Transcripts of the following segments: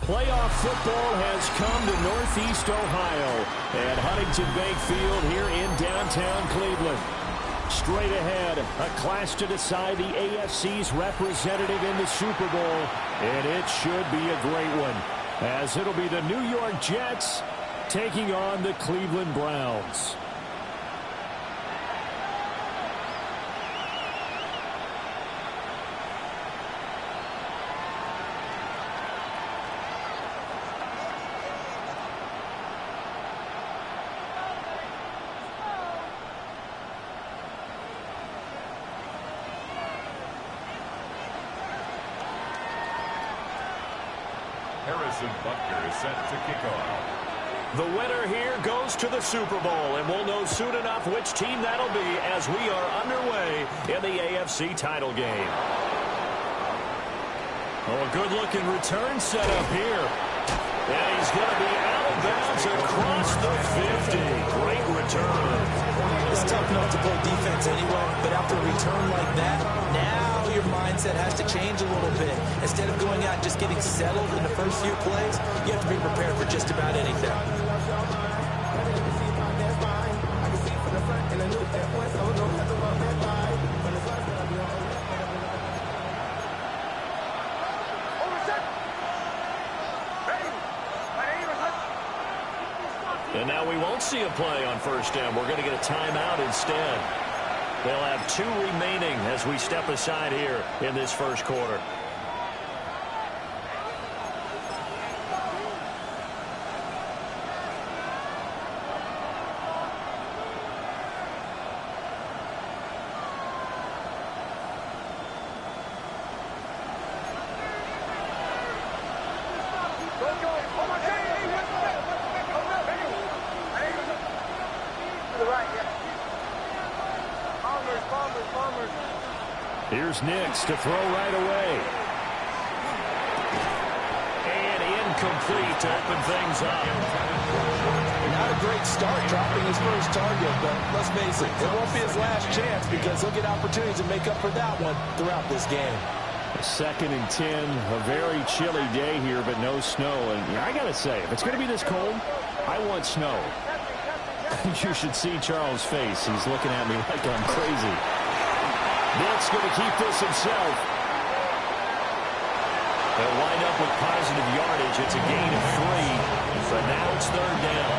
Playoff football has come to Northeast Ohio at Huntington Bank Field here in downtown Cleveland. Straight ahead, a clash to decide the AFC's representative in the Super Bowl, and it should be a great one, as it'll be the New York Jets taking on the Cleveland Browns. Butker is set to kick off. The winner here goes to the Super Bowl, and we'll know soon enough which team that'll be as we are underway in the AFC title game. Oh, a good-looking return set up here. And he's going to be out of bounds across the 50. Great return. It's tough enough to play defense anyway, but after a return like that, now your mindset has to change a little bit. Instead of going out and just getting settled in the first few plays, you have to be prepared for just about anything. And now we won't see a play on first down. We're going to get a timeout instead. They'll have 2 remaining as we step aside here in this first quarter. Here's Nix to throw right away. And incomplete to open things up. Not a great start dropping his first target, but let's face it, it won't be his last chance because he'll get opportunities to make up for that one throughout this game. 2nd and 10, a very chilly day here, but no snow. And I got to say, if it's going to be this cold, I want snow. You should see Charles' face. He's looking at me like I'm crazy. Nick's going to keep this himself. They'll wind up with positive yardage. It's a gain of 3, but now it's 3rd down.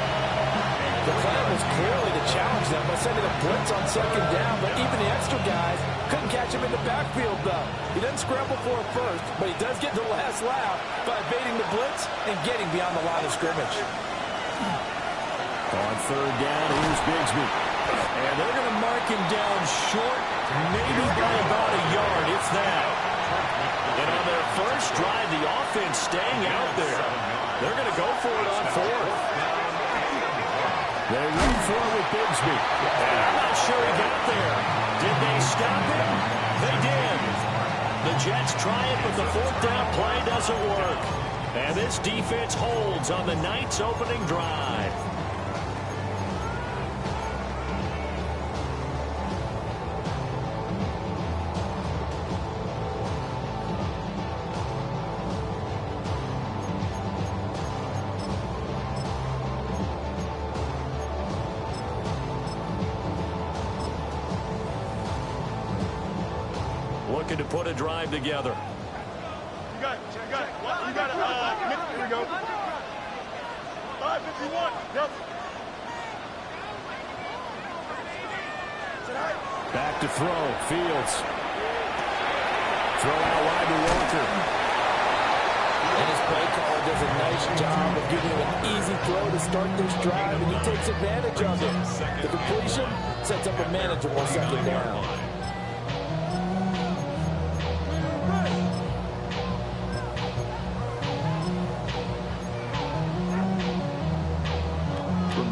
The plan was clearly to challenge them by sending a blitz on 2nd down, but even the extra guys couldn't catch him in the backfield, though. He doesn't scramble for it first, but he does get the last laugh by evading the blitz and getting beyond the line of scrimmage. On 3rd down, here's Bigsby. And they're going to mark him down short, maybe by about a yard, if that. And on their first drive, the offense staying out there. They're going to go for it on 4th. They run for it with Bigsby. And I'm not sure he got there. Did they stop him? They did. The Jets try it, but the 4th down play doesn't work. And this defense holds on the Knights' opening drive. Looking to put a drive together. You got it. Here we go. 5:51. Yep. Back to throw. Fields. Throw out wide to Walker. And his play caller does a nice job of giving him an easy throw to start this drive, and he takes advantage of it. The completion sets up a manageable 2nd down.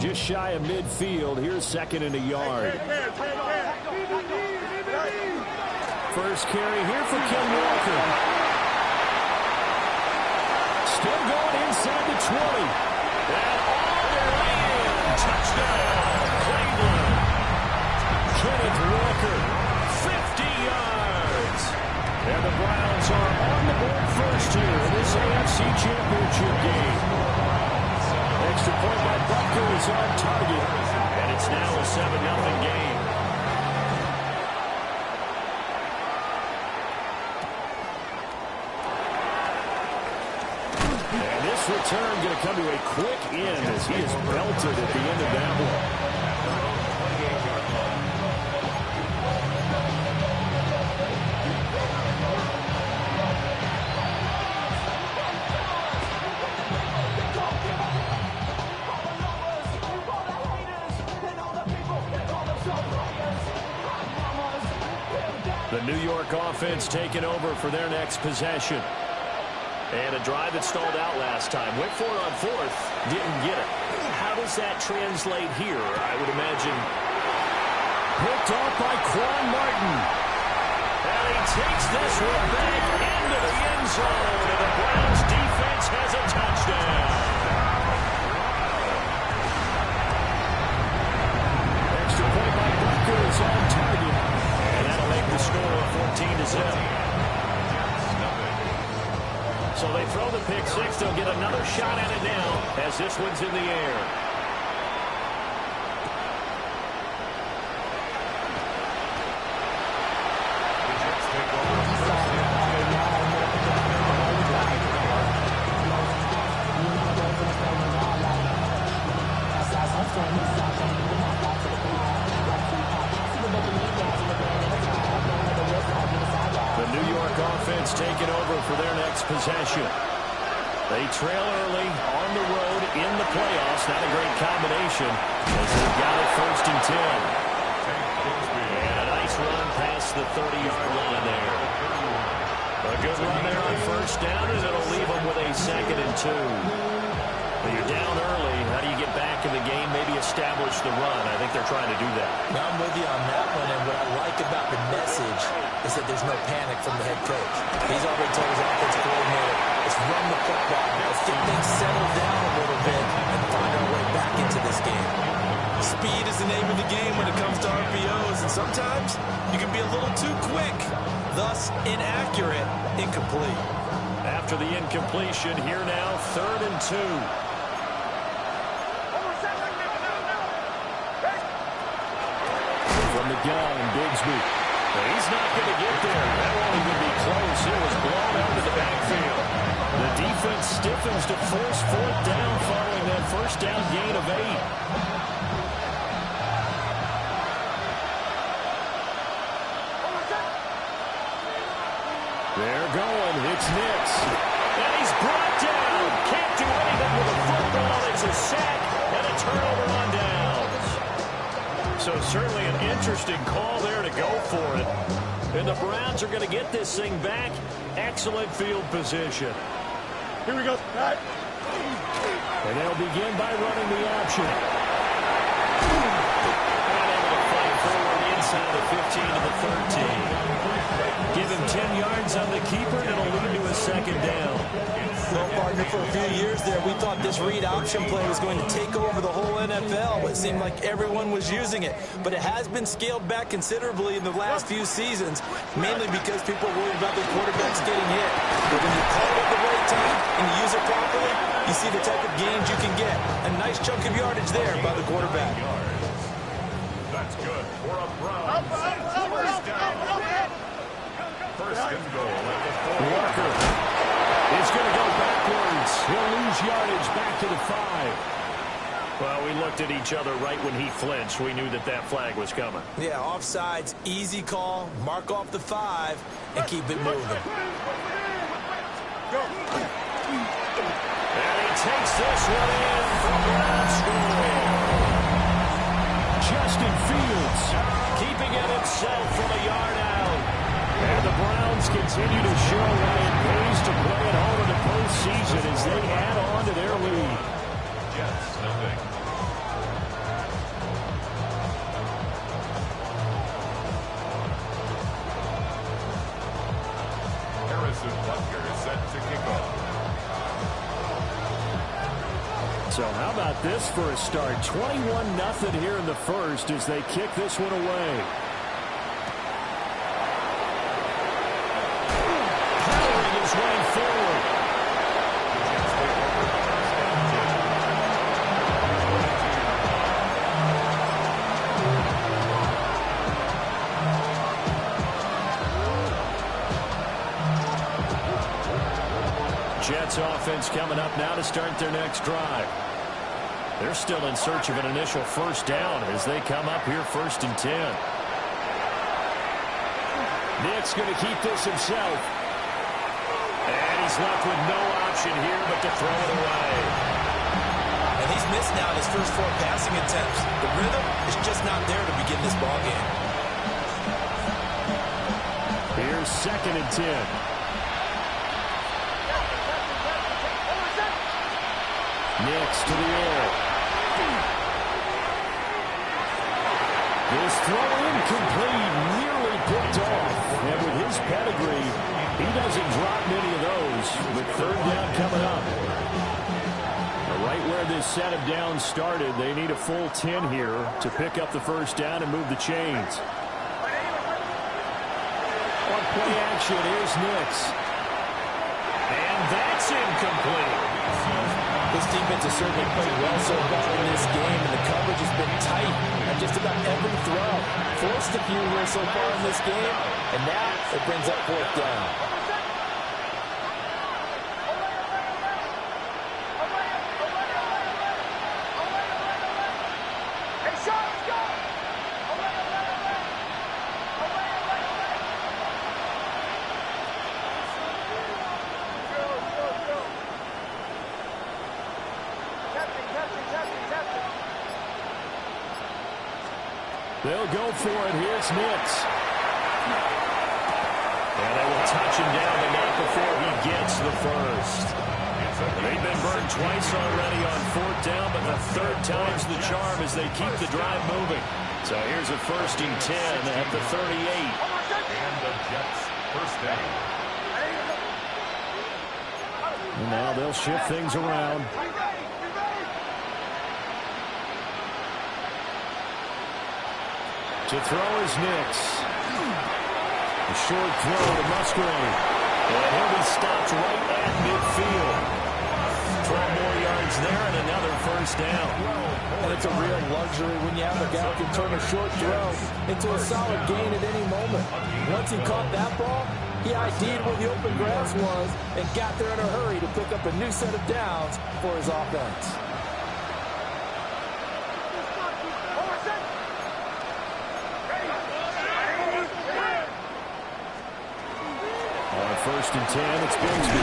just shy of midfield. Here's second and a yard. First carry here for Ken Walker. Still going inside the 20. And all the way in. Touchdown, Cleveland. Kenneth Walker, 50 yards. And the Browns are on the board first here in this AFC Championship game. Extra point by Butker is on target. And it's now a 7-0 game. And this return going to come to a quick end as he is belted at the end of that one. The New York offense taking over for their next possession. And a drive that stalled out last time. Went for it on fourth. Didn't get it. How does that translate here? I would imagine. Picked off by Quan Martin. And he takes this one back into the end zone. And the Browns defense has a touchdown. Extra point by Butker is on target. And that'll make the score 14-0. So they throw the pick six. They'll get another shot at it now as this one's in the air. Taking over for their next possession. They trail early on the road in the playoffs. Not a great combination as they've got it 1st and 10. And a nice run past the 30-yard line there. A good run there on 1st down, and it'll leave them with a 2nd and 2. When you're down early, how do you get back in the game, maybe establish the run? I think they're trying to do that. Now I'm with you on that one, and what I like about the message is that there's no panic from the head coach. He's already told his offensive coordinator, let's run the football, let's get things settled down a little bit and find our way back into this game. Speed is the name of the game when it comes to RPOs, and sometimes you can be a little too quick, thus inaccurate, incomplete. After the incompletion, here now, 3rd and 2. From the gun, Bigsby. He's not going to get there. That won't even be close. It was blown out of the backfield. The defense stiffens to force 4th down following that 1st down gain of 8. They're going. It's Nix. And he's brought down. Can't do anything with a football. It's a sack and a turnover on downs. So certainly an interesting call there to go for it. And the Browns are going to get this thing back. Excellent field position. Here we go. Right. And they'll begin by running the option. And able to fight forward inside the 15 to the 13. Give him 10 yards on the keeper, and it'll lead to a 2nd down. Well, partner, for a few years there, we thought this read option play was going to take over the whole NFL. It seemed like everyone was using it. But it has been scaled back considerably in the last few seasons, mainly because people are worried about their quarterbacks getting hit. But when you call it at the right time and you use it properly, you see the type of gains you can get. A nice chunk of yardage there by the quarterback. That's good for a Brown. First down. 1st and goal at the 4. Walker is going to go backwards. He'll lose yardage back to the 5. Well, we looked at each other right when he flinched. We knew that that flag was coming. Yeah, offsides, easy call, mark off the 5, and keep it moving. And he takes this one in from Brown scoring. Justin Fields keeping it himself from a yard out. And the Browns continue to show why it pays to play at home in the postseason as they add on to their lead. Jets, nothing. set to kick off. So how about this for a start? 21-0 here in the first as they kick this one away. Powering his way forward. Jets offense coming up now to start their next drive. They're still in search of an initial first down as they come up here 1st and 10. Nick's going to keep this himself. And he's left with no option here but to throw it away. And he's missed now his first 4 passing attempts. The rhythm is just not there to begin this ball game. Here's 2nd and 10. Next to the air. This throw incomplete, nearly picked off. And with his pedigree, he doesn't drop many of those. With 3rd down coming up. Right where this set of downs started, they need a full 10 here to pick up the first down and move the chains. On play action, here's Nix. And that's incomplete. This defense has certainly played well so far in this game, and the coverage has been tight on just about every throw. Forced a few here so far in this game, and now it brings up 4th down. They'll go for it. Here's Nix. And they will touch him down, but not before he gets the first. They've been burned twice already on 4th down, but the 3rd time's the charm as they keep the drive moving. So here's a 1st and 10 at the 38. And the Jets first down. And now they'll shift things around. To throw is Nix. A short throw to Musgrave. And he'll be stopped right at midfield. 12 more yards there and another first down. And it's a real luxury when you have a guy who can turn a short throw into a solid gain at any moment. Once he caught that ball, he ID'd where the open grass was and got there in a hurry to pick up a new set of downs for his offense. On 1st and 10, it's Bigsby.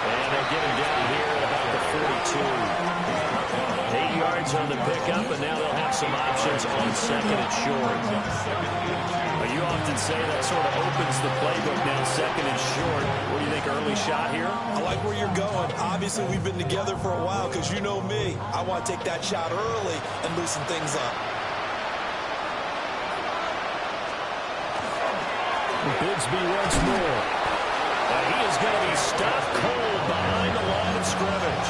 And they get him down here at about the 42. 8 yards on the pickup, and now they'll have some options on 2nd and short. You often say that sort of opens the playbook now, 2nd and short. What do you think, early shot here? I like where you're going. Obviously, we've been together for a while because you know me. I want to take that shot early and loosen things up. Bigsby once more. And he is going to be stopped cold behind the line of scrimmage.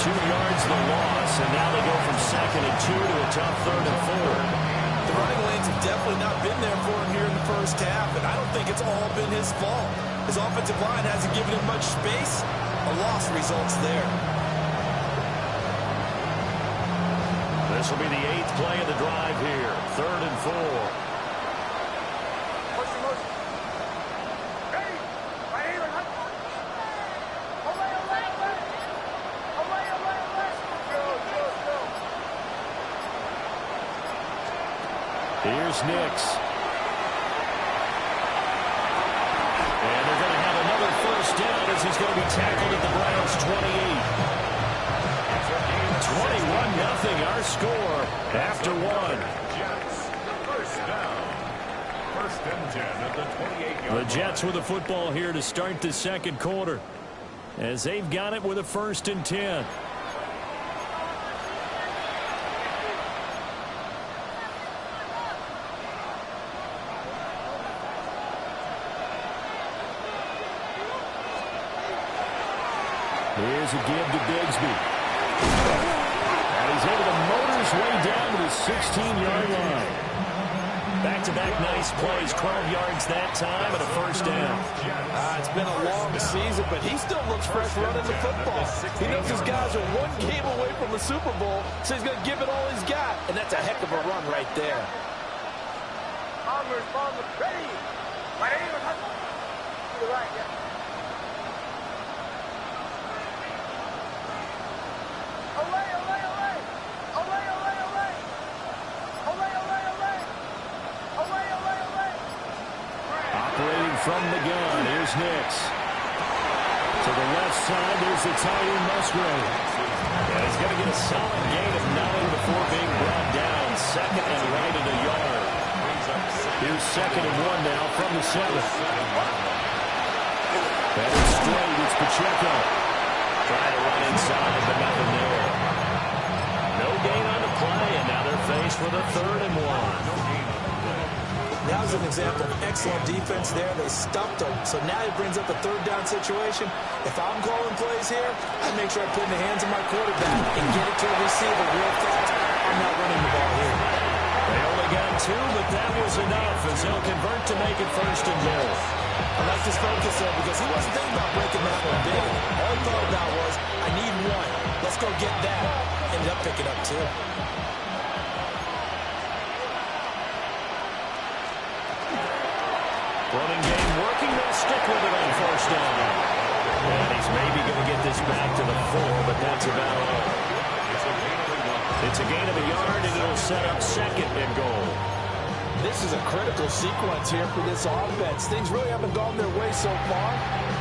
2 yards the loss, and now they go from 2nd and 2 to a tough 3rd and 4. The running lanes have definitely not been there for him here in the first half, and I don't think it's all been his fault. His offensive line hasn't given him much space. A loss results there. This will be the 8th play of the drive here. 3rd and 4. Here's Nix. And they're going to have another first down as he's going to be tackled at the Browns' 28. 21-0 our score after 1. Jets first down. 1st and 10 at the 28-yard line. The Jets with the football here to start the 2nd quarter as they've got it with a 1st and 10. Here's a give to Bigsby. And he's able to motor his way down to the 16-yard line. Back-to-back nice plays, 12 yards that time and a first down. It's been a long season, but he still looks fresh running the football. He knows his guys are one game away from the Super Bowl, so he's going to give it all he's got, and that's a heck of a run right there. Ready. To the right, yeah. Operating from the gun, here's Nix. To the left side, there's the tight end Musgrave. And he's going to get a solid gain of 9 before being brought down. Second and right at a yard. Here's 2nd and 1 now from the 7. That is straight, it's Pacheco. Trying to run inside, but nothing there. No gain on the play, and now they're faced with a 3rd and 1. That was an example of excellent defense there. They stumped him. So now he brings up a 3rd down situation. If I'm calling plays here, I make sure I put in the hands of my quarterback and get it to a receiver real fast. I'm not running the ball here. They only got 2, but that was enough as they'll convert to make it 1st and goal. I like this focus there because he wasn't thinking about breaking that one big. All he thought about was, I need 1. Let's go get that. Ended up picking up 2. Running game working. They'll stick with it on 1st down. And he's maybe going to get this back to the 4, but that's about all. It's a gain of a yard, and it'll set up 2nd and goal. This is a critical sequence here for this offense. Things really haven't gone their way so far.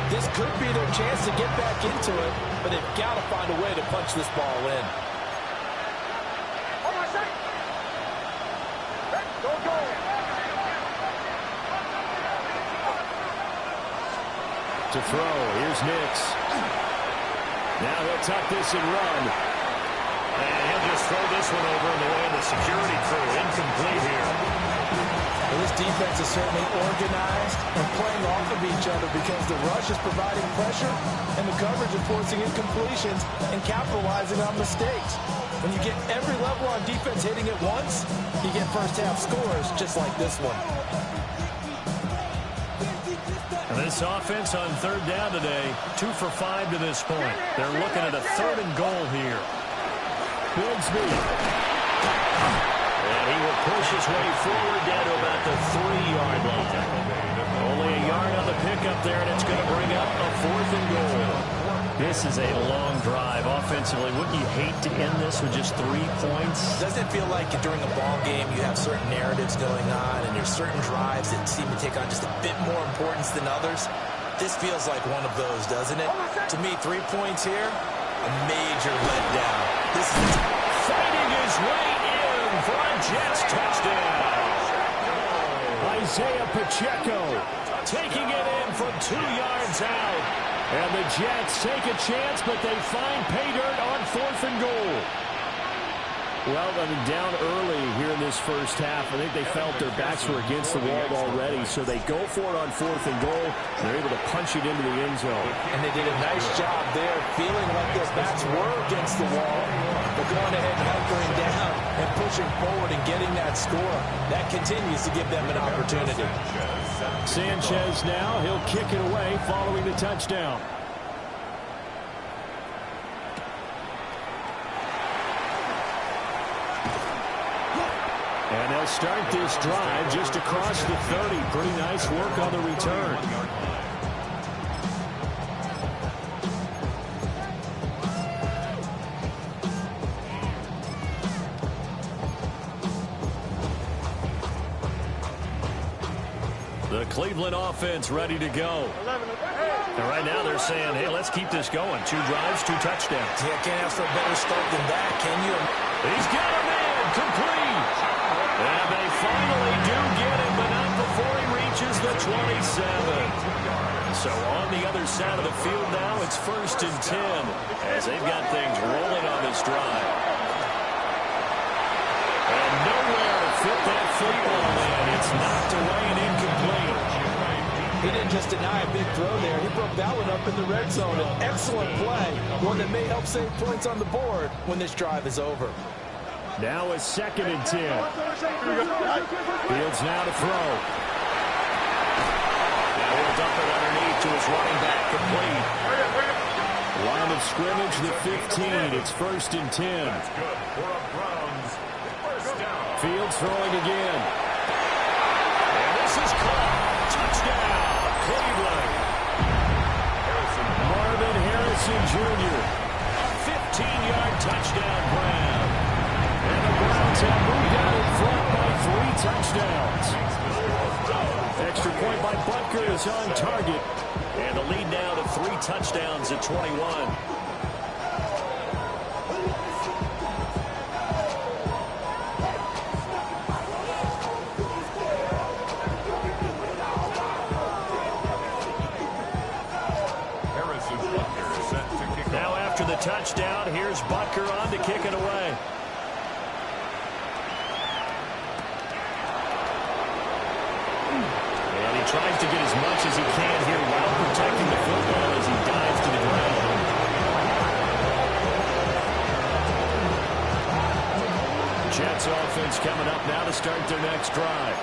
This could be their chance to get back into it, but they've got to find a way to punch this ball in. To throw, here's Nix. Now he'll tuck this and run. And he'll just throw this one over in the way of the security crew. Incomplete here. Well, this defense is certainly organized and playing off of each other because the rush is providing pressure and the coverage is forcing incompletions and capitalizing on mistakes. When you get every level on defense hitting it once, you get first-half scores just like this one. This offense on 3rd down today, 2 for 5 to this point. They're looking at a 3rd and goal here. Bigsby. And he will push his way forward down to about the 3-yard line. Only a yard on the pickup there, and it's going to bring up a 4th and goal. This is a long drive offensively. Wouldn't you hate to end this with just 3 points? Doesn't it feel like during a ball game you have certain narratives going on and there's certain drives that seem to take on just a bit more importance than others? This feels like one of those, doesn't it? To me, 3 points here, a major letdown. This is fighting his way in for a Jets touchdown. Isaiah Pacheco taking it in from 2 yards out. And the Jets take a chance, but they find pay dirt on 4th and goal. Well, I mean, down early here in this first half. I think they felt their backs were against the wall already, so they go for it on 4th and goal. They're able to punch it into the end zone. And they did a nice job there, feeling like their backs were against the wall, but going ahead and hunkering down and pushing forward and getting that score. That continues to give them an opportunity. Sanchez now, he'll kick it away following the touchdown. And they'll start this drive just across the 30. Pretty nice work on the return. The Cleveland offense ready to go. And right now they're saying, hey, let's keep this going. 2 drives, 2 touchdowns. Yeah, can't ask for a better start than that, can you? He's got a man, complete. And they finally do get him, but not before he reaches the 27. So on the other side of the field now, it's 1st and 10 as they've got things rolling on this drive. And nowhere to fit that football in. It's knocked away and incomplete. He didn't just deny a big throw there. He broke that one up in the red zone. An excellent play, one that may help save points on the board when this drive is over. Now a 2nd and 10. Fields now to throw. Now he'll dump it underneath to his running back, complete. Line of scrimmage, the 15. It's 1st and 10. That's good for a Browns first down. Fields throwing again. And this is caught. Touchdown, Cleveland. Marvin Harrison Jr. A 15-yard touchdown grab. And the Browns have moved out in front by 3 touchdowns. Extra point by Butker is on target. And the lead now to 3 touchdowns at 21. Now after the touchdown, here's Butker on to kick it away. And he tries to get as much as he can here while protecting the football as he dives to the ground. Jets offense coming up now to start their next drive.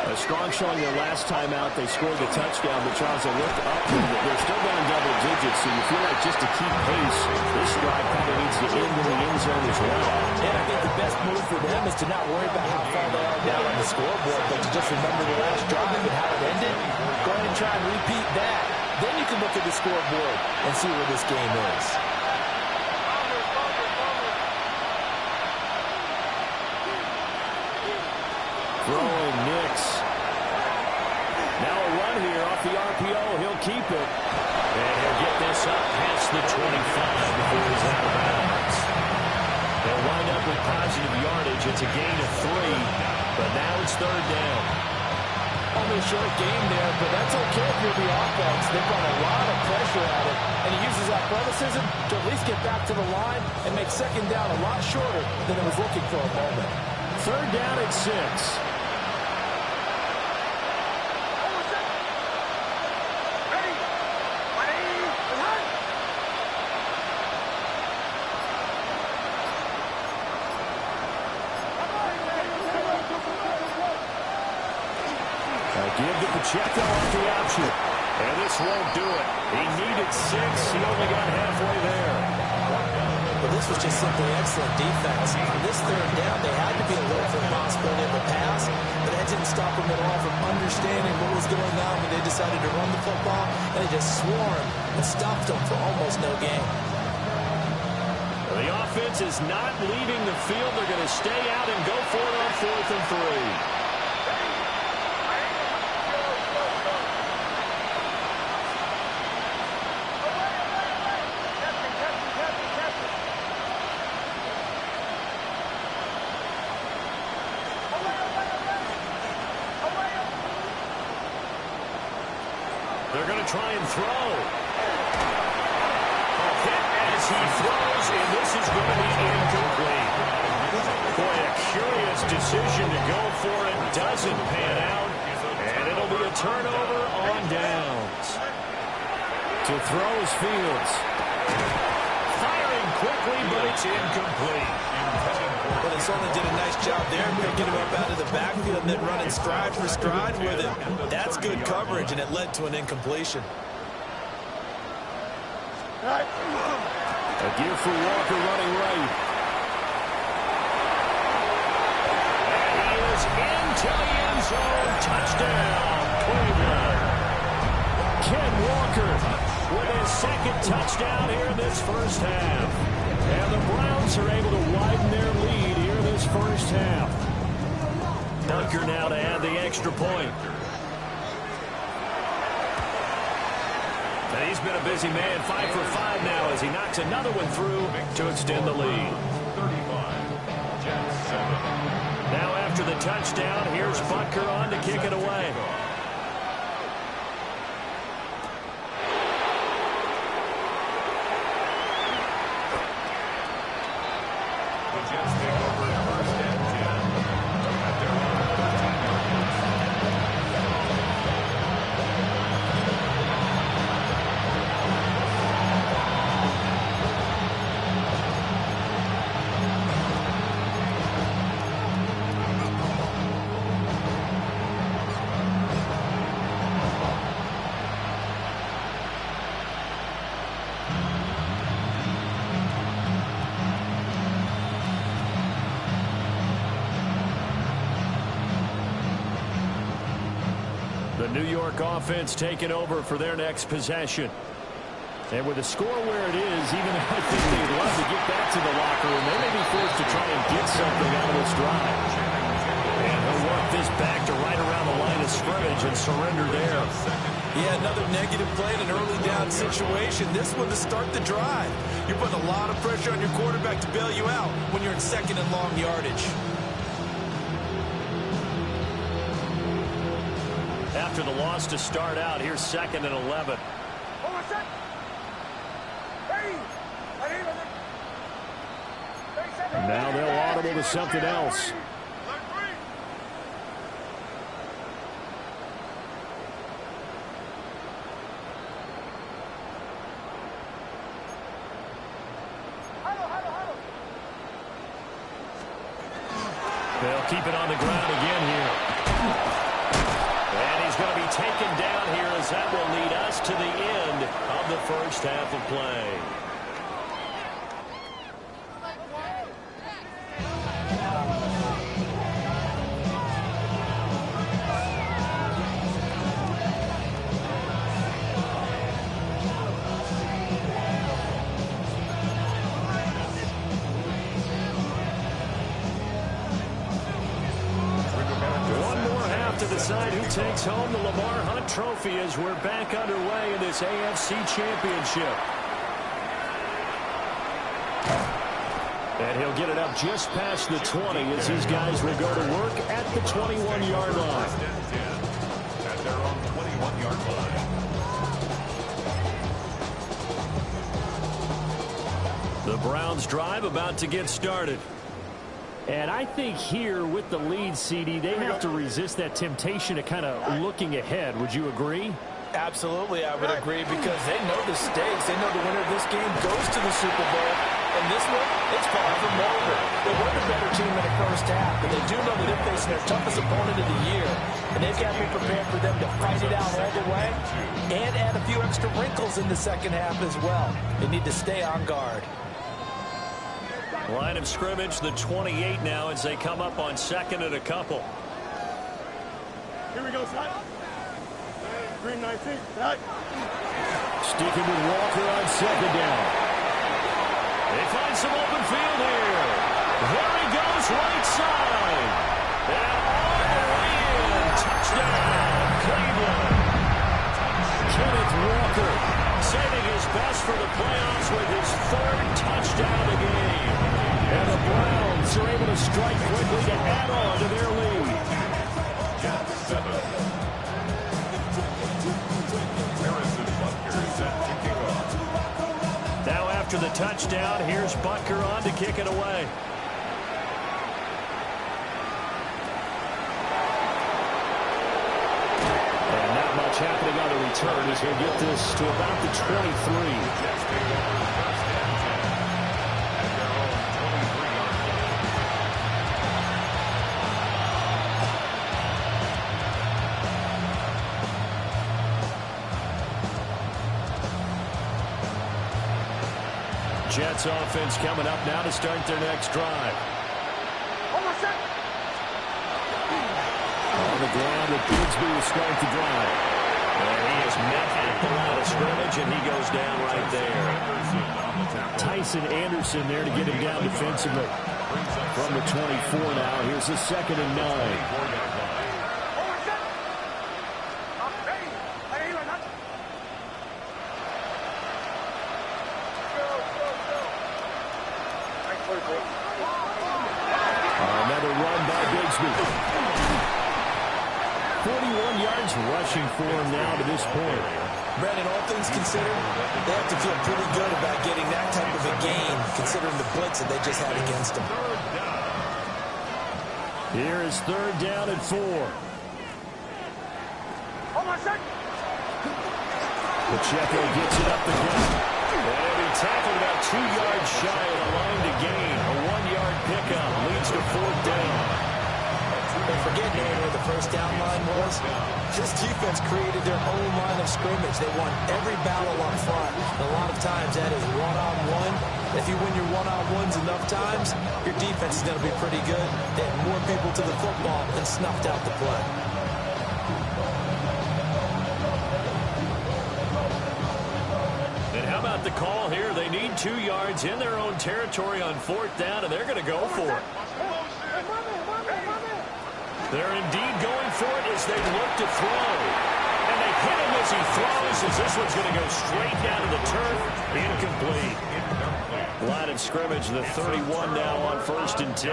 A strong showing their last time out. They scored the touchdown, but Charles, they looked up. They're still down double digits, so you feel like just to keep pace, this drive probably needs to end in the end zone as well. And I think the best move for them is to not worry about how far they are down on the scoreboard, but to just remember the last drive and how it ended. Go ahead and try and repeat that. Then you can look at the scoreboard and see where this game is. Throwing Nix. Now a run here off the RPO. He'll keep it. And he'll get this up past the 25 before he's out of bounds. They'll wind up with positive yardage. It's a gain of 3, but now it's 3rd down. Only a short game there, but that's okay if you're the offense. They've got a lot of pressure at it, and he uses athleticism to at least get back to the line and make 2nd down a lot shorter than it was looking for a moment. 3rd down at 6. Give to Pacheco off the option. And this won't do it. He needed 6. He only got halfway there. But this was just simply excellent defense. For this 3rd down, they had to be alert for the possibility of a pass, but that didn't stop them at all from understanding what was going on when they decided to run the football, and they just swarmed and stopped them for almost no gain. The offense is not leaving the field. They're going to stay out and go for it on 4th and 3. They're going to try and throw. A hit as he throws, and this is going to be incomplete. Boy, a curious decision to go for it. Doesn't pan out, and it'll be a turnover on downs. To throw is Fields. Firing quickly, but it's incomplete. But Arizona did a nice job there, picking him up out of the backfield and then running stride for stride with him. That's good coverage, and it led to an incompletion. A give for Walker running right. And he is into the end zone. Touchdown, Cleveland. Ken Walker with his 2nd touchdown here in this first half. And the Browns are able to widen their lead here in this first half. Butker now to add the extra point. And he's been a busy man, 5 for 5 now as he knocks another one through to extend the lead. 35, Jets 7. Now after the touchdown, here's Butker on to kick it away. The Jets take over 1st and 10 at their own 15-yard line. New York offense taking over for their next possession. And with the score where it is, even though I think they'd love to get back to the locker room, they may be forced to try and get something out of this drive. And he'll work this back to right around the line of scrimmage and surrender there. Yeah, another negative play in an early down situation. This one to start the drive. You're putting a lot of pressure on your quarterback to bail you out when you're in second and long yardage. After the loss to start out, here's 2nd and 11. Now they'll audible to something else. They'll keep it on the ground again here. And he's going to be taken down here as that will lead us to the end of the first half of play. Decide who takes home the Lamar Hunt Trophy as we're back underway in this AFC Championship. And he'll get it up just past the 20 as these guys will go to work at the 21-yard line. At their own 21-yard line. The Browns drive about to get started. And I think here with the lead, CD, they have to resist that temptation of kind of looking ahead. Would you agree? Absolutely, I would agree, because they know the stakes. They know the winner of this game goes to the Super Bowl. And this one, it's far from over. They were the better team in the first half, but they do know that they're facing their toughest opponent of the year. And they've got to be prepared for them to fight it out all the way and add a few extra wrinkles in the second half as well. They need to stay on guard. Line of scrimmage, the 28 now as they come up on 2nd and a couple. Here we go, Scott. Green 19. Right. Sticking with Walker on 2nd down. They find some open field here. There he goes, right side. And all the way in. Touchdown, Cleveland. Kenneth Walker saving his best for the playoffs with his 3rd touchdown of the game. And the Browns are able to strike quickly to add on to their lead. Now after the touchdown, here's Butker on to kick it away. And not much happening on the return as he'll get this to about the 23. Jets offense coming up now to start their next drive. On the ground with Bigsby to start the drive. And he is met at the line of scrimmage, and he goes down right there. Tyson Anderson there to get him down defensively. From the 24 now, here's the 2nd and 9. Another run by Bigsby. 41 yards rushing for him now to this point. Brandon, all things considered, they have to feel pretty good about getting that type of a gain, considering the blitz that they just had against them. Here is 3rd down and 4. Pacheco gets it up the gut. And he tackled about 2 yards shy of the line to gain. A 1-yard pickup leads to 4th down. And forget where the first down line was. This defense created their own line of scrimmage. They won every battle up front. And a lot of times that is one-on-one. If you win your one-on-ones enough times, your defense is going to be pretty good. They had more people to the football and snuffed out the play. got the call here. They need 2 yards in their own territory on 4th down, and they're going to go for it. They're indeed going for it as they look to throw. And they hit him as he throws, as this one's going to go straight down to the turf. Incomplete. Line of scrimmage, the 31 now on 1st and 10.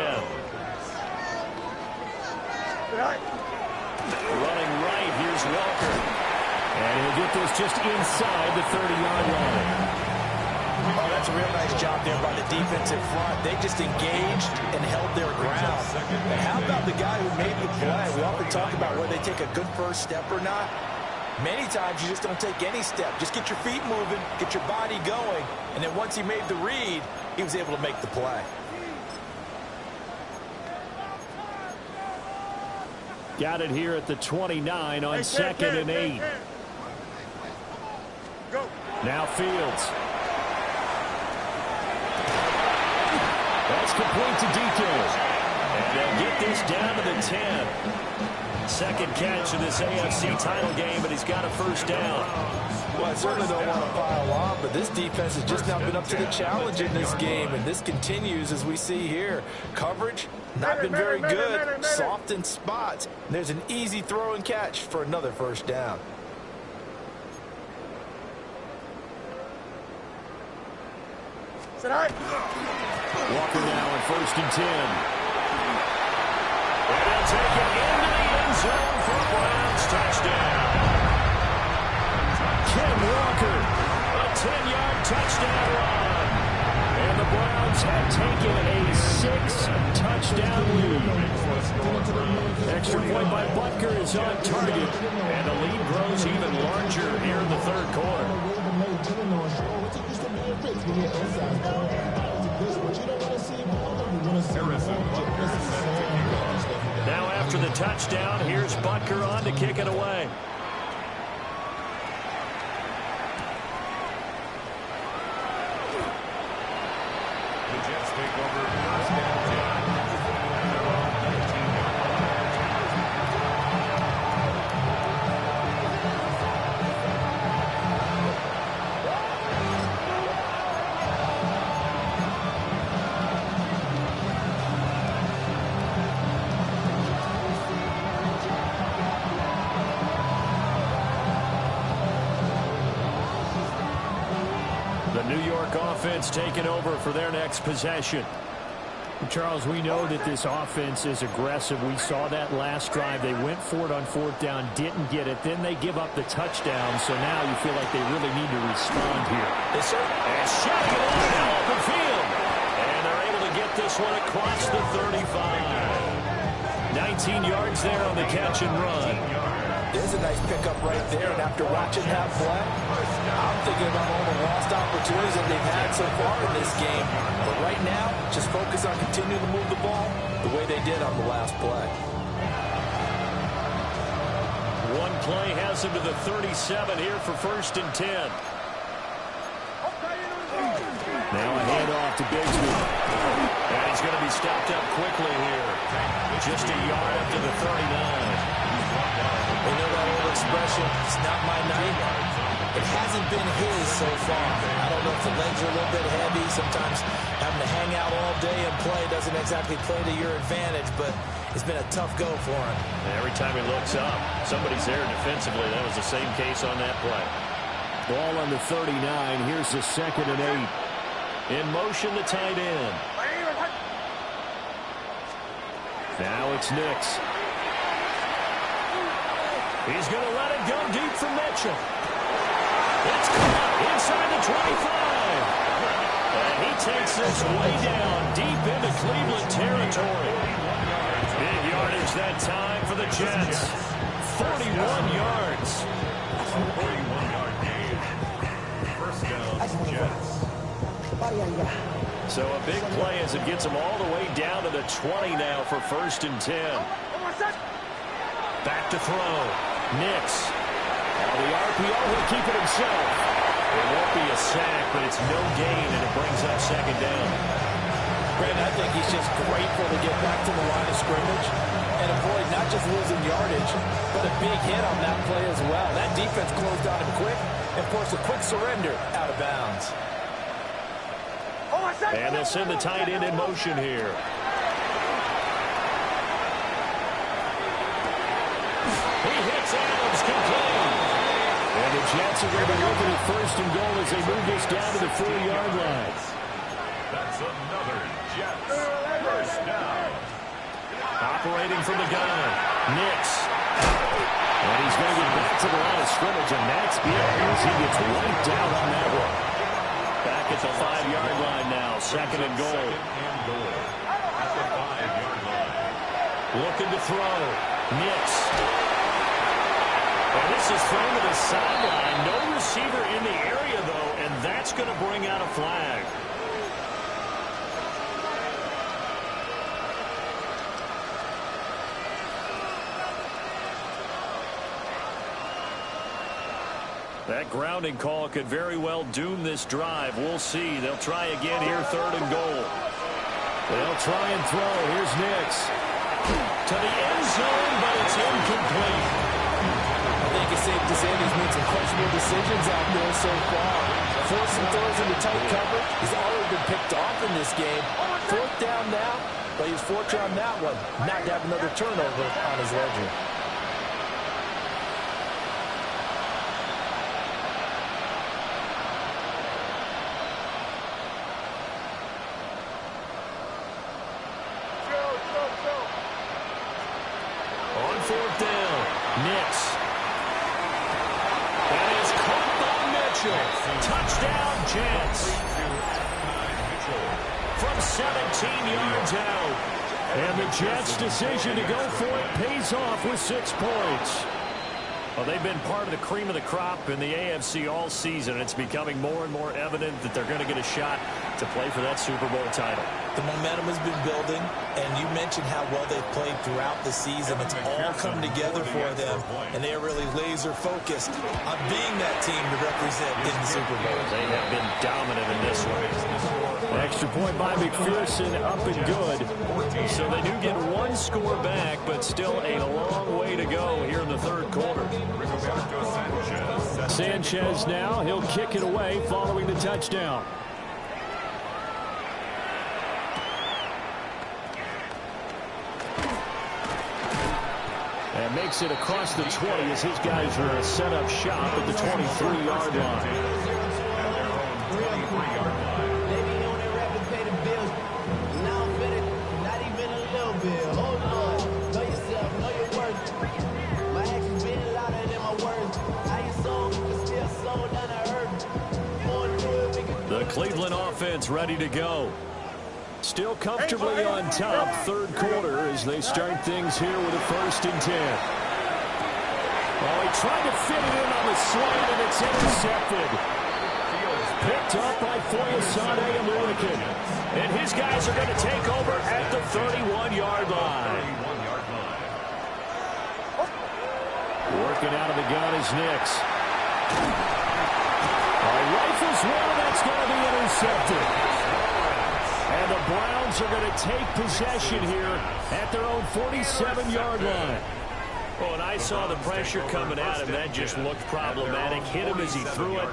Running right, here's Walker. And he'll get this just inside the 30-yard line. Oh, that's a real nice job there by the defensive front. They just engaged and held their ground. And how about the guy who made the play? We often talk about whether they take a good first step or not. Many times you just don't take any step. Just get your feet moving, get your body going, and then once he made the read, he was able to make the play. Got it here at the 29 on 2nd and 8. Go. Now Fields. That's complete to DK. And they'll get this down to the 10. Second catch of this AFC title game, and he's got a 1st down. Well, I certainly don't want to pile on, but this defense has just not been up to the challenge in this game, and this continues as we see here. Coverage, not been very good. Soft in spots. There's an easy throw and catch for another 1st down. Walker now on 1st and 10. And they'll take it into the end zone for a Browns touchdown. Ken Walker, a 10-yard touchdown run. And the Browns have taken a 6-touchdown lead. Extra point by Butker is on target. And the lead grows even larger here in the 3rd quarter. Now after the touchdown, here's Butker on to kick it away. The Jets take over 1st and offense taking over for their next possession. Charles, we know that this offense is aggressive. We saw that last drive. They went for it on 4th down, didn't get it. Then they give up the touchdown. So now you feel like they really need to respond here. Yes, sir. And shotgun on the open field. And they're able to get this one across the 35. 19 yards there on the catch and run. There's a nice pickup right there, and after watching that play, I'm thinking about all the lost opportunities that they've had so far in this game. But right now, just focus on continuing to move the ball the way they did on the last play. One play has him to the 37 here for 1st and 10. Now a handoff to Bigsby. And he's going to be stopped up quickly here. Just a yard up to the 39. You know that old expression, it's not my night. It hasn't been his so far. I don't know if the legs are a little bit heavy. Sometimes having to hang out all day and play doesn't exactly play to your advantage, but it's been a tough go for him. Every time he looks up, somebody's there defensively. That was the same case on that play. Ball on the 39. Here's the 2nd and 8. In motion, the tight end. Now it's Nix. He's going to let it go deep for Mitchell. It's caught inside the 25. And he takes this way down deep into Cleveland territory. Big yardage that time for the Jets. 41 yards. 41-yard gain. 1st down, Jets. So a big play as it gets them all the way down to the 20 now for 1st and 10. Back to throw. Nix. The RPO will keep it himself. It won't be a sack, but it's no gain, and it brings up 2nd down. Brandon, I think he's just grateful to get back to the line of scrimmage and avoid not just losing yardage, but a big hit on that play as well. That defense closed on him quick, and force a quick surrender out of bounds. And they'll send the tight end in motion here. He hits Adams, complete. And the Jets are going to be looking at first and goal as they move this down to the 4-yard line. That's another Jets first down. Operating from the gun, Nix. And he's going to get back to the line of scrimmage, and that's because he gets wiped out on that one. Back at the 5-yard line now, second and goal. At the 5-yard line. Looking to throw, Nix. And this is thrown to the sideline. No receiver in the area, though, and that's going to bring out a flag. That grounding call could very well doom this drive. We'll see. They'll try again here, third and goal. They'll try and throw. Here's Nix. To the end zone, but it's incomplete. I think it's safe to say he's made some questionable decisions out there so far. Forcing throws into tight coverage. He's already been picked off in this game. Fourth down now, but he's fortunate on that one not to have another turnover on his ledger. On fourth down, Nix. That is caught by Mitchell. Touchdown, Jets. From 17 yards out. And the Jets' decision to go for it pays off with 6 points. Well, they've been part of the cream of the crop in the AFC all season. It's becoming more and more evident that they're going to get a shot to play for that Super Bowl title. The momentum has been building, and you mentioned how well they've played throughout the season. It's all come together for them, and they are really laser-focused on being that team to represent in the Super Bowl. They have been dominant in this one. Extra point by McPherson, up and good. So they do get 1 score back, but still a long way to go here in the third quarter. Sanchez now, he'll kick it away following the touchdown. And makes it across the 20 as his guys are set up shop at the 23-yard line. The Cleveland offense ready to go. Still comfortably on top, third quarter as they start things here with a 1st and 10. Oh, he tried to fit it in on the slant, and it's intercepted. Picked up by Foyesade and Lurican. And his guys are going to take over at the 31-yard line. Working out of the gun is Nix. Rifles one, that's going to be intercepted. And the Browns are going to take possession here at their own 47-yard line. Oh, and I saw the pressure coming at him. That just looked problematic. Hit him as he threw it,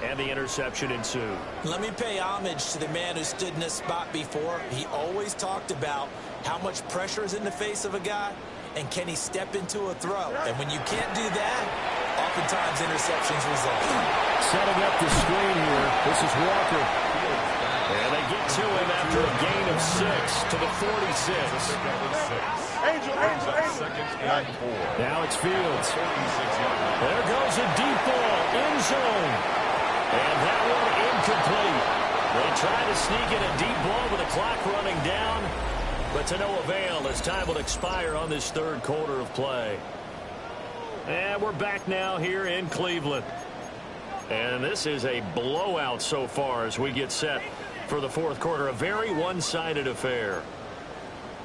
and the interception ensued. Let me pay homage to the man who stood in this spot before. He always talked about how much pressure is in the face of a guy, and can he step into a throw. And when you can't do that, oftentimes interceptions result. Setting up the screen here. This is Walker. And they get to him after a gain of 6 to the 46. Angel. Now it's Fields. There goes a deep ball, end zone. And that one incomplete. They try to sneak in a deep ball with the clock running down, but to no avail as time will expire on this third quarter of play. And we're back now here in Cleveland. And this is a blowout so far as we get set for the fourth quarter. A very one-sided affair.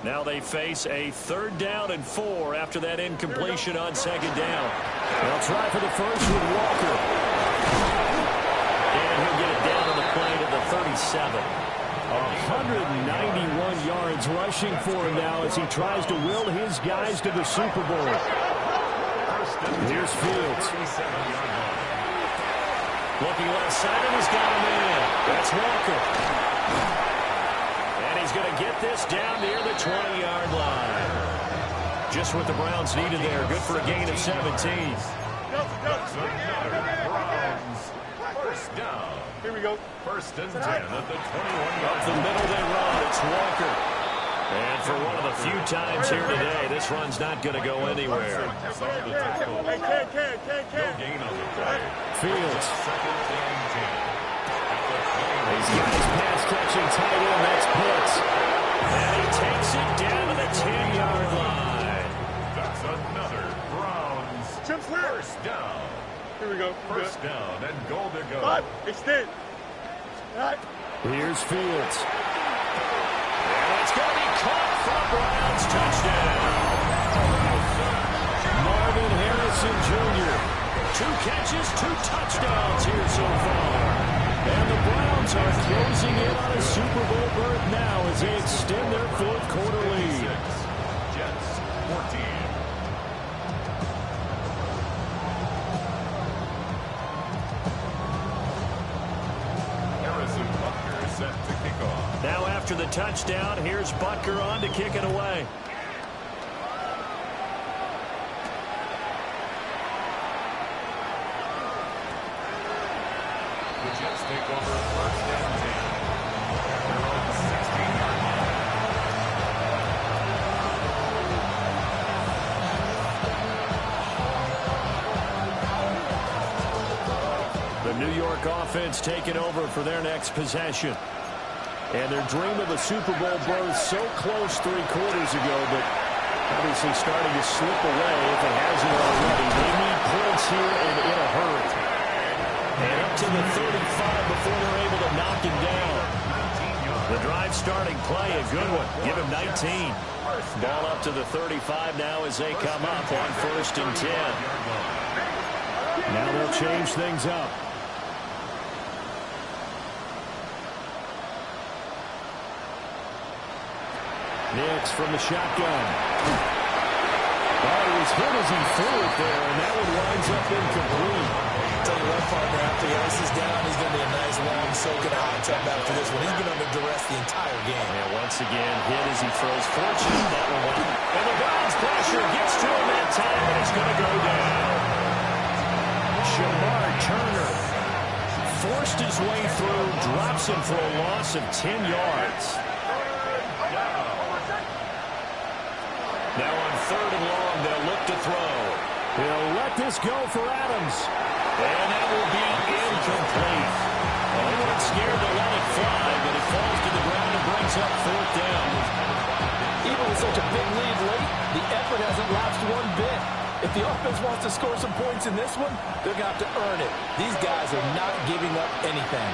Now they face a 3rd down and 4 after that incompletion on 2nd down. They'll try for the first with Walker. And he'll get it down on the play to the 37. 191 yards rushing for him now as he tries to will his guys to the Super Bowl. Here's Fields. Looking left side, and he's got him in. That's Walker. And he's going to get this down near the 20-yard line. Just what the Browns needed there. Good for a gain of 17. First down. Here we go. First and 10 at the 21-yard Up the middle they run. It's Walker. And for one of the few times here today, this run's not going to go anywhere. No gain on the play. Fields. Second and 10. He's got his pass-catching tight end. That's Pitts. And he takes it down to the 10-yard line. That's another Browns first down. Here we go. First down and goal to go. Five. Extend. Right. Here's Fields. And it's going to be caught for a Browns touchdown. Marvin Harrison Jr. 2 catches, 2 touchdowns here so far. And the Browns are closing in on a Super Bowl berth now as they extend their 4th quarter lead. Jets 14. Set to kick off. Now after the touchdown, here's Butker on to kick it away. The Jets take over first and 10. Their own 16-yard The New York offense taking over for their next possession. And their dream of a Super Bowl berth so close 3 quarters ago, but obviously starting to slip away if it hasn't already. They need points here and in a hurry. And up to the 35 before they're able to knock him down. The drive starting play, a good one. Give him 19. Ball up to the 35 now as they come up on first and 10. Now they'll change things up. Nix from the shotgun. Oh, he was hit as he threw it there, and that one winds up incomplete. Tell you what, partner, after the ice is down, he's going to be a nice long soak in a hot tub after this one. He's been under duress the entire game. And once again, hit as he throws. Fortunate that one went. And the Browns pressure gets to him that time, and it's going to go down. Shamar Turner forced his way through, drops him for a loss of 10 yards. Now on third and long, they'll look to throw. He'll let this go for Adams. And that will be incomplete. Well, they weren't scared to let it fly, but it falls to the ground and brings up 4th down. Even with such a big lead late, the effort hasn't lapsed one bit. If the offense wants to score some points in this one, they're going to have to earn it. These guys are not giving up anything.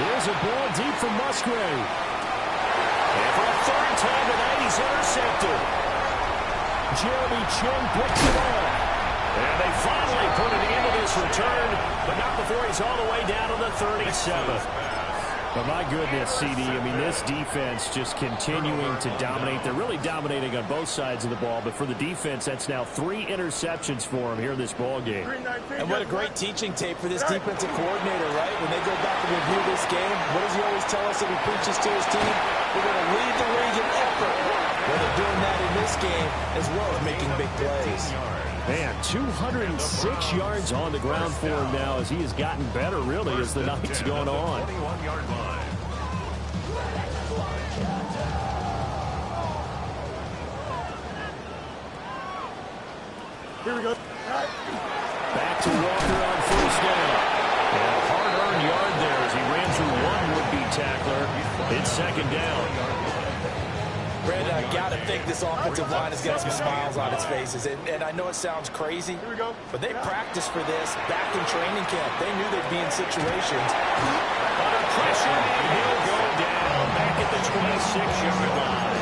Here's a ball deep from Musgrave. And for a 3rd time tonight, he's intercepted. Jeremy Chin picks it off. And they finally put it into this return, but not before he's all the way down to the 37th. But my goodness, CD, I mean, this defense just continuing to dominate. They're really dominating on both sides of the ball, but for the defense, that's now 3 interceptions for them here in this ball game. And what a great teaching tape for this defensive coordinator, right? When they go back and review this game, what does he always tell us that he preaches to his team? We're going to lead the league in effort. Well, they're doing that in this game as well as making big plays. Man, 206 yards on the ground for him now as he has gotten better, really, as the night's going on. 21-yard line. Here we go. Back to Walker on first down. And a hard-earned yard there as he ran through one would-be tackler. It's 2nd down. Brandon, I got to think this offensive line has got some smiles on its faces. And I know it sounds crazy, but they practiced for this back in training camp. They knew they'd be in situations. Under pressure, and he'll go down back at the 26-yard line.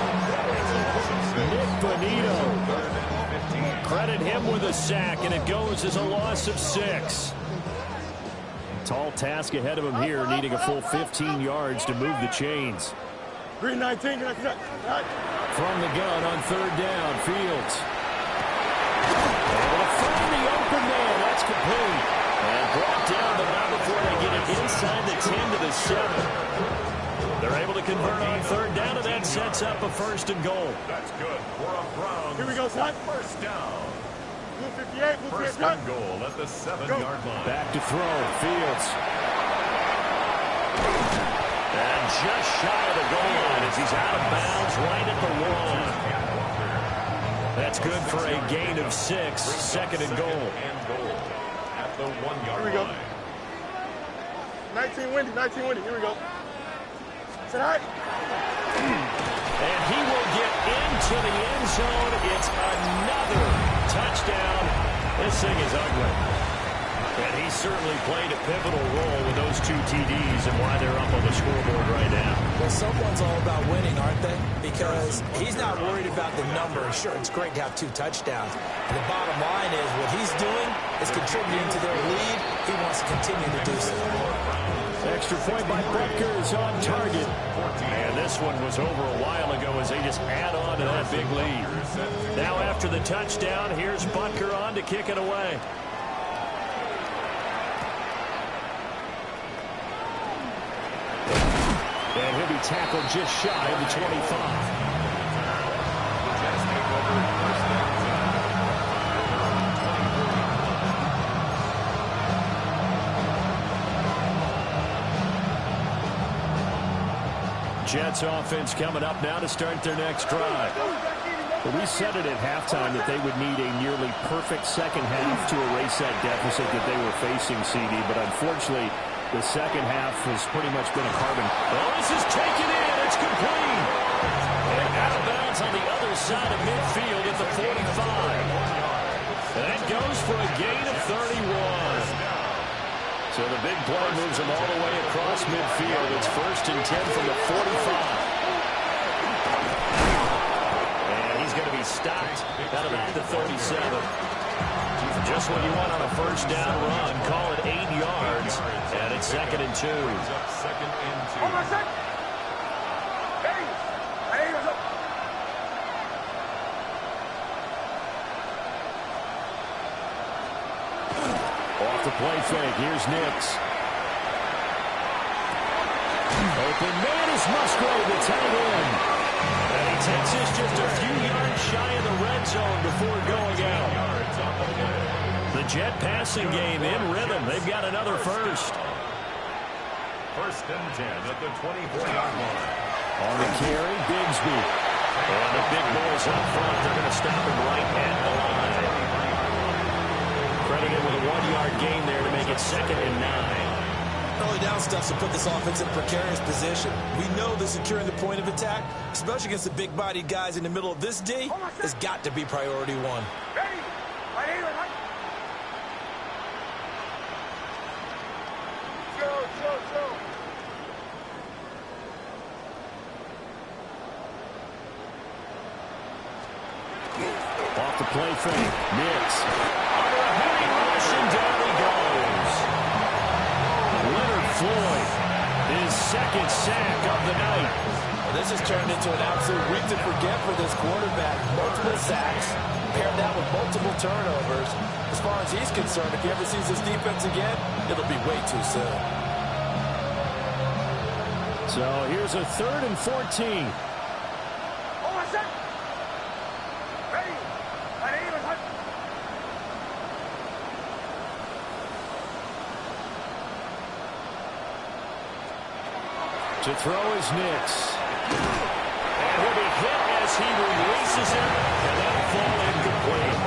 Nick Bonito. Credit him with a sack, and it goes as a loss of 6. Tall task ahead of him here, needing a full 15 yards to move the chains. 319. From the gun on 3rd down, Fields. Able to find the open man. That's complete. And 7. They're able to convert on third down, and that sets up a 1st and goal. That's good for a Browns. Here we go, son. First down. Blue 58, blue 58. First and goal at the 7-yard line. Back to throw. Fields. And just shy of the goal line as he's out of bounds right at the 1. That's good for a gain of 6. 2nd and goal. At the 1-yard Here we go. line. 19 windy, 19 windy. Here we go. Say hi. And he will get into the end zone. It's another touchdown. This thing is ugly. And he certainly played a pivotal role with those 2 TDs and why they're up on the scoreboard right now. Well, someone's all about winning, aren't they? Because he's not worried about the number. Sure, it's great to have 2 touchdowns. And the bottom line is what he's doing is contributing to their lead. He wants to continue to do so. Extra point by Butker is on target. And this one was over a while ago as they just add on to that big lead. Now after the touchdown, here's Butker on to kick it away. And he'll be tackled just shy of the 25. Jets offense coming up now to start their next drive. Well, we said it at halftime that they would need a nearly perfect second half to erase that deficit that they were facing, CD, but unfortunately, the second half has pretty much been a carbon. Oh, this is taken in. It's complete. And out of bounds on the other side of midfield at the 45. And that goes for a gain of 31. So the big play moves him all the way across midfield. It's 1st and 10 from the 45. And he's going to be stopped out of the 37. Just what you want on a first down run. Call it 8 yards. And it's 2nd and 2. Second and 2. Hold on a sec. Hey. Hey. Off the play fake. Here's Nix. Open man is Musgrave, the tight end. And he takes this just a few yards shy of the red zone before going out. The Jet passing game in rhythm. They've got another first. 1st and 10 at the 24-yard line. On the carry, Bigsby. And the big boys up front. They're going to stop him right at the line. Credited with a 1-yard gain there to make it 2nd and 9. Early down stuff to put this offense in a precarious position. We know that securing the point of attack, especially against the big-bodied guys in the middle of this D, has got to be priority 1. Ready. Right here, right. Go. Off the play fake. Nix. Under a heavy rush, and down he goes. Leonard Floyd, his 2nd sack of the night. Well, this has turned into an absolute week to forget for this quarterback. Multiple sacks, paired that with multiple turnovers. As far as he's concerned, if he ever sees this defense again, it'll be way too soon. So here's a 3rd and 14. Hold on a sec. Ready. Right here, right. To throw is Nix. And he'll be hit as he releases it, and that'll fall incomplete.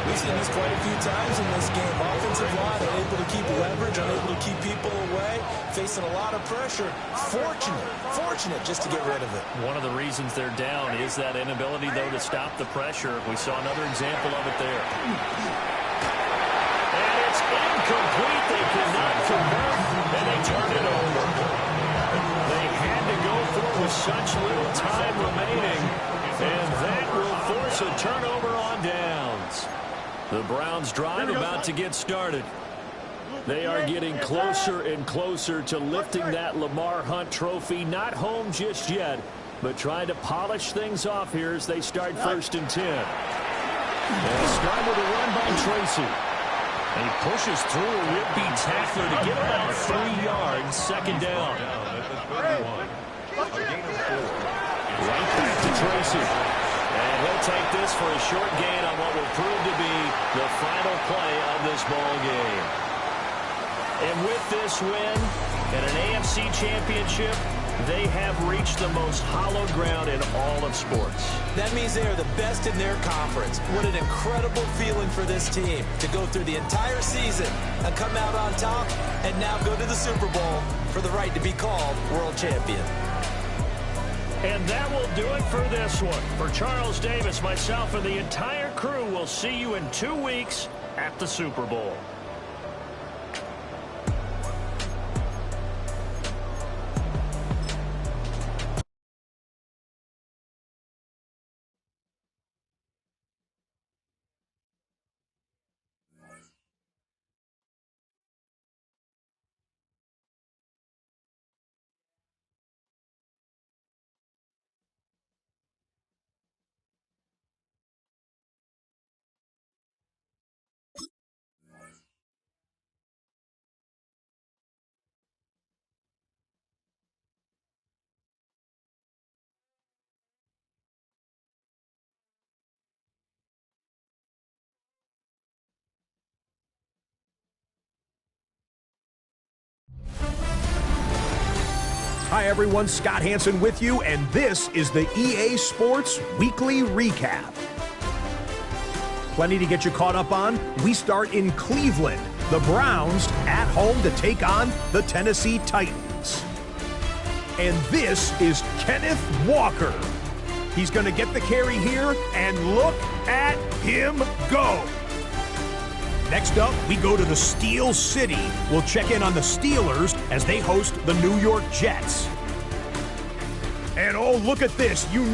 We've seen this quite a few times in this game. Offensive line unable to keep leverage, unable to keep people away, facing a lot of pressure. Fortunate just to get rid of it. One of the reasons they're down is that inability, though, to stop the pressure. We saw another example of it there. And it's incomplete. They cannot convert, and they turn it over. They had to go for it with such little time remaining, and that will force a turnover on downs. The Browns drive about to get started. They are getting closer and closer to lifting that Lamar Hunt trophy. Not home just yet, but trying to polish things off here as they start 1st and 10. And a start with a run by Tracy. And he pushes through a rip-beat tackler to get about 3 yards, second down. Right back to Tracy. And he'll take this for a short gain on what will prove to be the final play of this ball game. And with this win and an AFC championship, they have reached the most hallowed ground in all of sports. That means they are the best in their conference. What an incredible feeling for this team to go through the entire season and come out on top and now go to the Super Bowl for the right to be called world champion. And that will do it for this one. For Charles Davis, myself, and the entire crew, we'll see you in 2 weeks at the Super Bowl. Hi everyone, Scott Hansen with you, and this is the EA Sports Weekly Recap. Plenty to get you caught up on. We start in Cleveland. The Browns at home to take on the Tennessee Titans. And this is Kenneth Walker. He's going to get the carry here, and look at him go. Next up, we go to the Steel City. We'll check in on the Steelers as they host the New York Jets. And oh, look at this. You know